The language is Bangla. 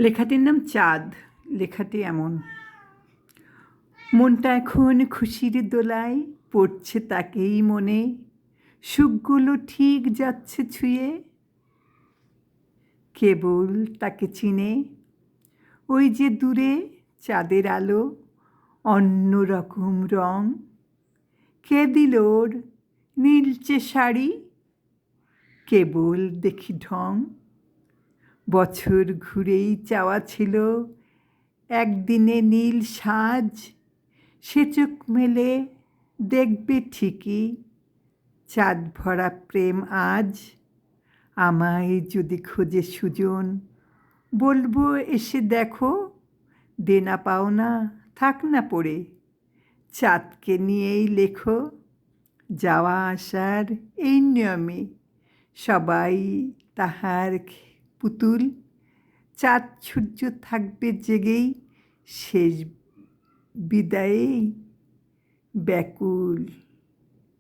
লেখাটির নাম চাঁদ। লেখাটি এমন: মনটা এখন খুশির দোলায়, পড়ছে তাকেই মনে, সুখগুলো ঠিক যাচ্ছে ছুঁয়ে, কেবল তাকে চিনে। ওই যে দূরে চাঁদের আলো, অন্য রকম রং, কে দিল ওর নীলচে শাড়ি, কেবল দেখি ঢং। বছর ঘুরেই চাওয়া ছিল একদিনে নীল সাজ, সে চোখ মেলে দেখবে ঠিকই চাঁদ ভরা প্রেম আজ। আমায় যদি খোঁজে সুজন, বলবো এসে দেখো, দেনা পাওনা থাক না পড়ে, চাঁদকে নিয়েই লেখো। যাওয়া আসার এই নিয়মে সবাই তাহার পুতুল, চাঁদ সূর্য থাকবে জেগেই শেষ বিদায়েই ব্যাকুল।